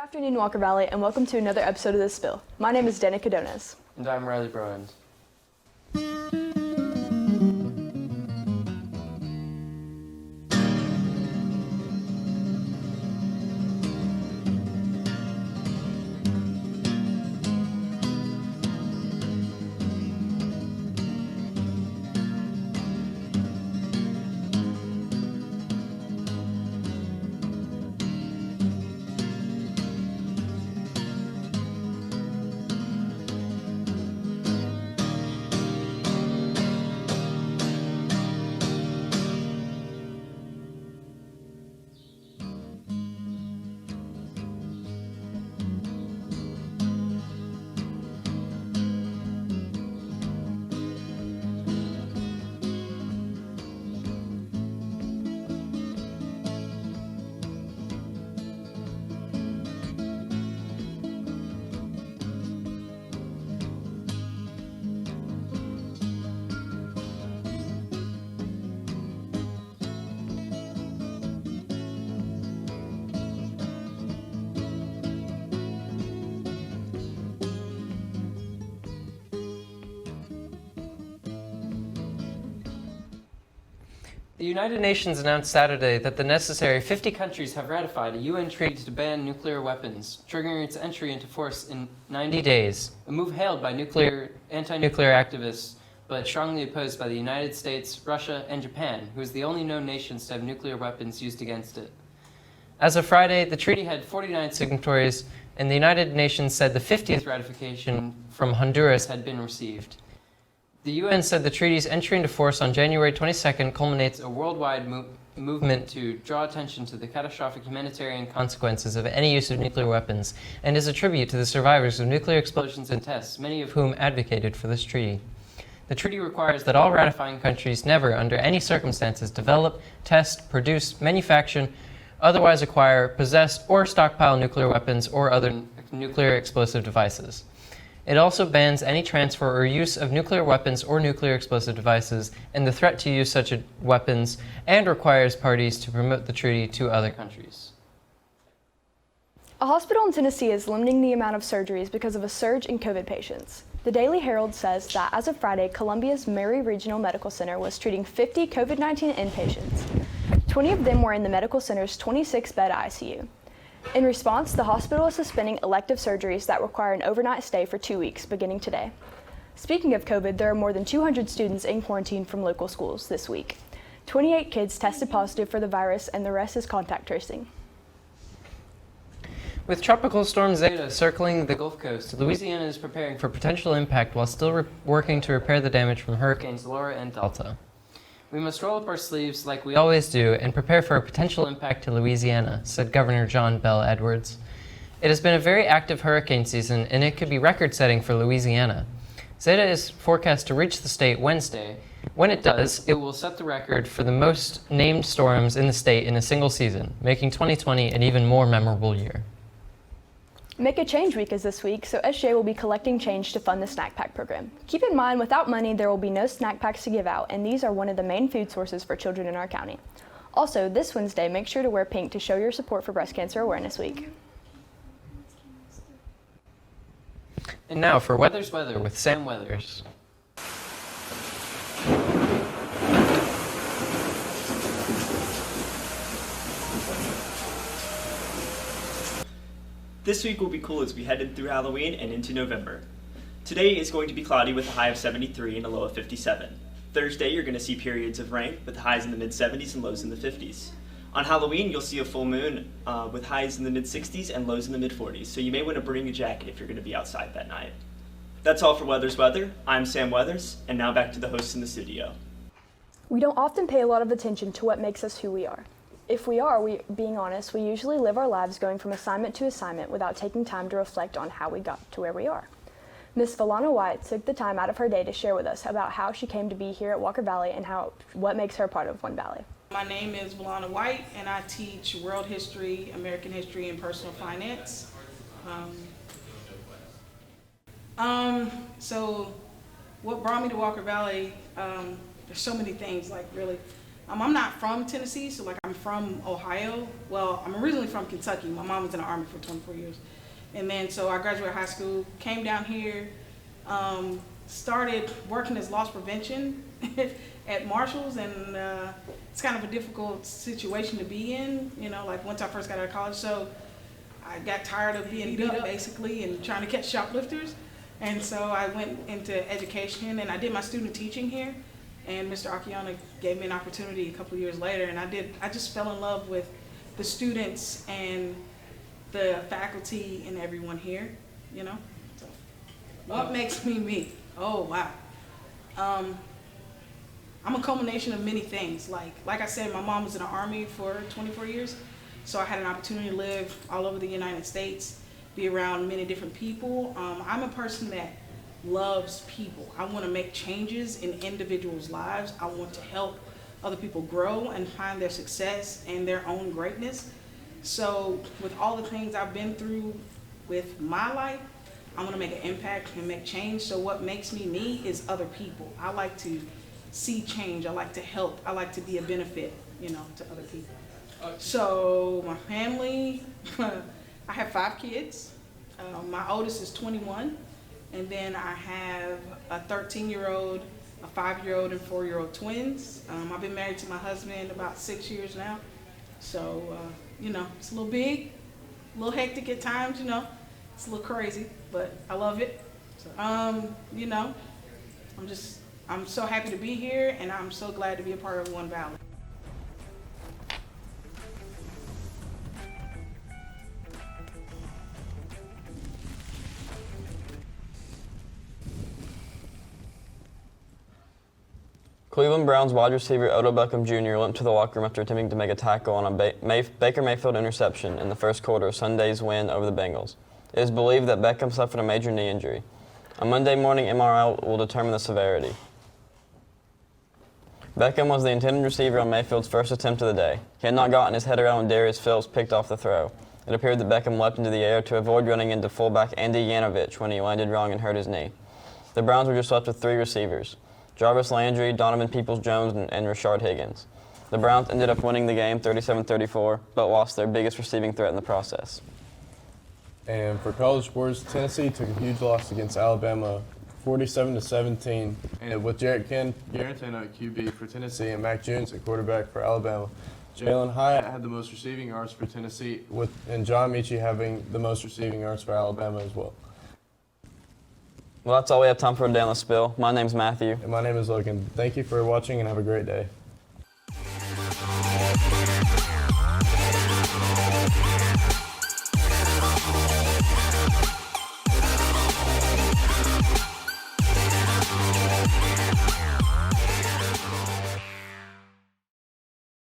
Afternoon, Walker Valley, and welcome to another episode of The Spill. My name is Danica Dones. And I'm Riley Browans. The United Nations announced Saturday that the necessary 50 countries have ratified a UN treaty to ban nuclear weapons, triggering its entry into force in 90 days, a move hailed by anti-nuclear activists, but strongly opposed by the United States, Russia, and Japan, who is the only known nations to have nuclear weapons used against it. As of Friday, the treaty had 49 signatories, and the United Nations said the 50th ratification from Honduras had been received. The UN said the treaty's entry into force on January 22nd culminates a worldwide movement to draw attention to the catastrophic humanitarian consequences of any use of nuclear weapons and is a tribute to the survivors of nuclear explosions and tests, many of whom advocated for this treaty. The treaty requires that all ratifying countries never, under any circumstances, develop, test, produce, manufacture, otherwise acquire, possess, or stockpile nuclear weapons or other nuclear explosive devices. It also bans any transfer or use of nuclear weapons or nuclear explosive devices and the threat to use such weapons, and requires parties to promote the treaty to other countries. A hospital in Tennessee is limiting the amount of surgeries because of a surge in COVID patients. The Daily Herald says that as of Friday, Columbia's Murray Regional Medical Center was treating 50 COVID-19 inpatients. 20 of them were in the medical center's 26-bed ICU. In response, the hospital is suspending elective surgeries that require an overnight stay for 2 weeks, beginning today. Speaking of COVID, there are more than 200 students in quarantine from local schools this week. 28 kids tested positive for the virus, and the rest is contact tracing. With Tropical Storm Zeta circling the Gulf Coast, Louisiana is preparing for potential impact while still working to repair the damage from Hurricanes Laura and Delta. We must roll up our sleeves like we always do and prepare for a potential impact to Louisiana, said Governor John Bell Edwards. It has been a very active hurricane season, and it could be record-setting for Louisiana. Zeta is forecast to reach the state Wednesday. When it does, it will set the record for the most named storms in the state in a single season, making 2020 an even more memorable year. Make a Change Week is this week, so SJ will be collecting change to fund the snack pack program. Keep in mind, without money, there will be no snack packs to give out, and these are one of the main food sources for children in our county. Also, this Wednesday, make sure to wear pink to show your support for Breast Cancer Awareness Week. And now for Weather's Weather with Sam Weathers. This week will be cool as we head through Halloween and into November. Today is going to be cloudy with a high of 73 and a low of 57. Thursday, you're going to see periods of rain with highs in the mid-70s and lows in the 50s. On Halloween, you'll see a full moon with highs in the mid-60s and lows in the mid-40s, so you may want to bring a jacket if you're going to be outside that night. That's all for Weather's Weather. I'm Sam Weathers, and now back to the hosts in the studio. We don't often pay a lot of attention to what makes us who we are. If we are, being honest, we usually live our lives going from assignment to assignment without taking time to reflect on how we got to where we are. Miss Valana White took the time out of her day to share with us about how she came to be here at Walker Valley and what makes her part of One Valley. My name is Valana White, and I teach world history, American history, and personal finance. So what brought me to Walker Valley, there's so many things, like really. I'm not from Tennessee, so like I'm from Ohio. Well, I'm originally from Kentucky. My mom was in the Army for 24 years. And then so I graduated high school, came down here, started working as loss prevention at Marshall's, and it's kind of a difficult situation to be in, you know, like once I first got out of college. So I got tired of being beat up basically and trying to catch shoplifters. And so I went into education and I did my student teaching here. And Mr. Akiana gave me an opportunity a couple of years later, and I just fell in love with the students and the faculty and everyone here, you know? So, what makes me me? Oh, wow. I'm a culmination of many things. Like I said, my mom was in the Army for 24 years, so I had an opportunity to live all over the United States, be around many different people. I'm a person that loves people. I want to make changes in individuals' lives. I want to help other people grow and find their success and their own greatness. So with all the things I've been through with my life, I want to make an impact and make change. So what makes me me is other people. I like to see change. I like to help. I like to be a benefit, you know, to other people. So my family, I have 5 kids. My oldest is 21. And then I have a 13-year-old, a 5-year-old, and 4-year-old twins. I've been married to my husband about 6 years now. So, you know, it's a little big, a little hectic at times, you know. It's a little crazy, but I love it. You know, I'm so happy to be here, and I'm so glad to be a part of One Valley. Cleveland Browns wide receiver Odell Beckham Jr. limped to the locker room after attempting to make a tackle on a Baker Mayfield interception in the first quarter of Sunday's win over the Bengals. It is believed that Beckham suffered a major knee injury. A Monday morning MRI will determine the severity. Beckham was the intended receiver on Mayfield's first attempt of the day. He had not gotten his head around when Darius Phillips picked off the throw. It appeared that Beckham leapt into the air to avoid running into fullback Andy Yanovich when he landed wrong and hurt his knee. The Browns were just left with 3 receivers: Jarvis Landry, Donovan Peoples-Jones, and Rashard Higgins. The Browns ended up winning the game 37-34, but lost their biggest receiving threat in the process. And for college sports, Tennessee took a huge loss against Alabama, 47-17. And with Jarrett Guarantano at QB for Tennessee and Mac Jones at quarterback for Alabama, Jalen Hyatt had the most receiving yards for Tennessee, and John Mechie having the most receiving yards for Alabama as well. Well, that's all we have time for today on The Spill. My name's Matthew. And my name is Logan. Thank you for watching and have a great day.